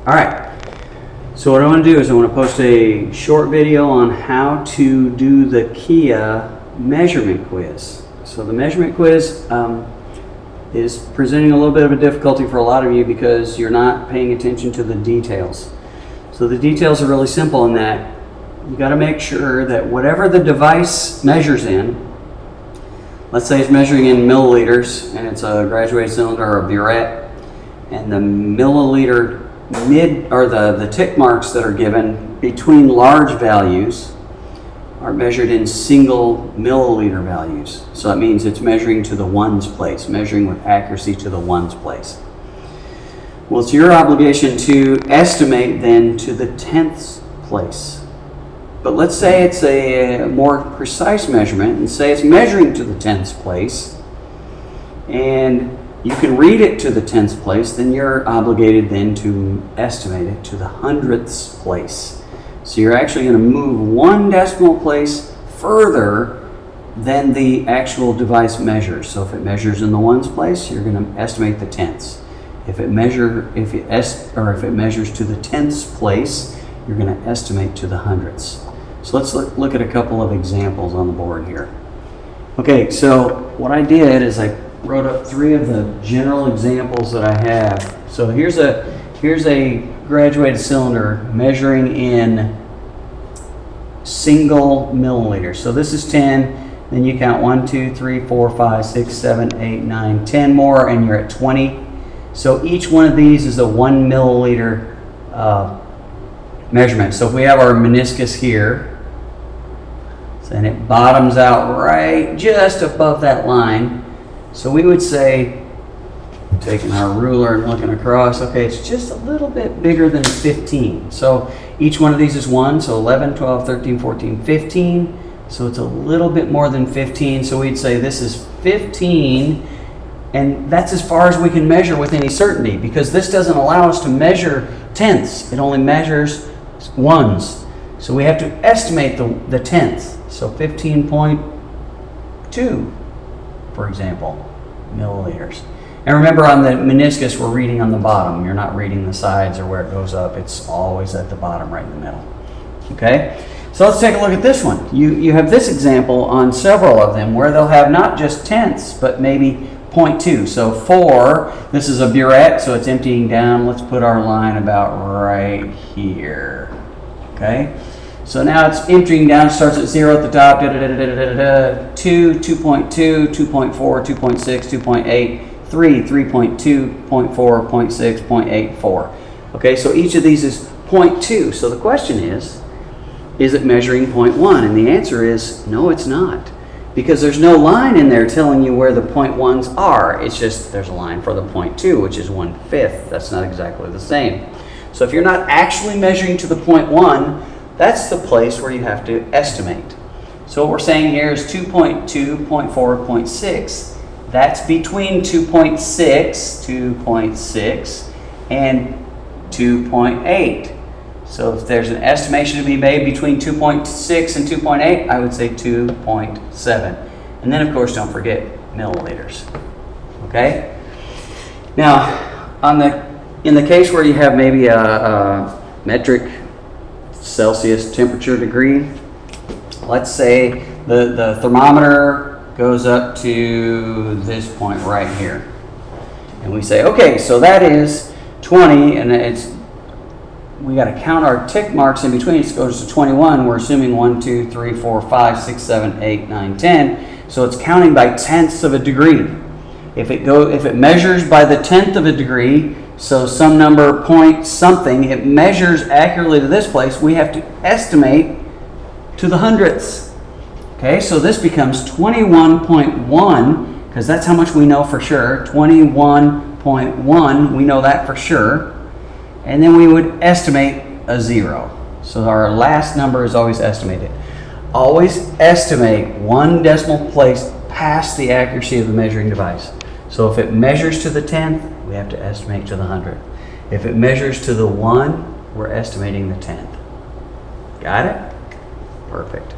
All right. So what I want to do is I want to post a short video on how to do the Quia measurement quiz. So the measurement quiz is presenting a little bit of a difficulty for a lot of you because you're not paying attention to the details. So the details are really simple in that you got to make sure that whatever the device measures in, let's say it's measuring in milliliters and it's a graduated cylinder or a burette, and the milliliter the tick marks that are given between large values are measured in single milliliter values. So that means it's measuring to the ones place, measuring with accuracy to the ones place. Well, it's your obligation to estimate then to the tenths place. But let's say it's a more precise measurement and say it's measuring to the tenths place and you can read it to the tenths place, then you're obligated then to estimate it to the hundredths place. So you're actually going to move one decimal place further than the actual device measures. So if it measures in the ones place, you're going to estimate the tenths. If it measures to the tenths place, you're going to estimate to the hundredths. So let's look at a couple of examples on the board here. Okay, so what I did is I wrote up 3 of the general examples that I have. So here's a graduated cylinder measuring in single milliliters. So this is 10, then you count 1, 2, 3, 4, 5, 6, 7, 8, 9, 10 more, and you're at 20. So each one of these is a 1 milliliter measurement. So if we have our meniscus here, and it bottoms out right just above that line, so we would say, taking our ruler and looking across, okay, it's just a little bit bigger than 15. So each one of these is 1, so 11, 12, 13, 14, 15. So it's a little bit more than 15. So we'd say this is 15, and that's as far as we can measure with any certainty because this doesn't allow us to measure tenths. It only measures ones. So we have to estimate the tenth. So 15.2, for example, milliliters. And remember, on the meniscus, we're reading on the bottom. You're not reading the sides or where it goes up. It's always at the bottom, right in the middle. Okay? So let's take a look at this one. You have this example on several of them where they'll have not just tenths, but maybe 0.2. So 4, this is a burette, so it's emptying down. Let's put our line about right here. Okay? So now it's emptying down, starts at 0 at the top, 2, 2.2, 2.4, 2.6, 2.8, 3, 3.2, 0.4, 0.6, 0.84. Okay, so each of these is 0.2. So the question is it measuring 0.1? And the answer is no, it's not. Because there's no line in there telling you where the 0.1s are. It's just there's a line for the 0.2, which is 1/5. That's not exactly the same. So if you're not actually measuring to the 0.1, that's the place where you have to estimate. So what we're saying here is 2.2, 0.4, 0.6. That's between 2.6 and 2.8. So if there's an estimation to be made between 2.6 and 2.8, I would say 2.7. And then, of course, don't forget milliliters. Okay? Now, in the case where you have maybe a metric Celsius temperature degree, let's say the thermometer goes up to this point right here. And we say, okay, so that is 20, and we got to count our tick marks in between. It goes to 21. We're assuming 1, 2, 3, 4, 5, 6, 7, 8, 9, 10. So it's counting by tenths of a degree. If it measures by the tenth of a degree, so some number point something, it measures accurately to this place, we have to estimate to the hundredths. Okay, so this becomes 21.1, because that's how much we know for sure. 21.1, we know that for sure. And then we would estimate a 0. So our last number is always estimated. Always estimate one decimal place past the accuracy of the measuring device. So if it measures to the tenth, we have to estimate to the hundredth. If it measures to the 1, we're estimating the tenth. Got it? Perfect.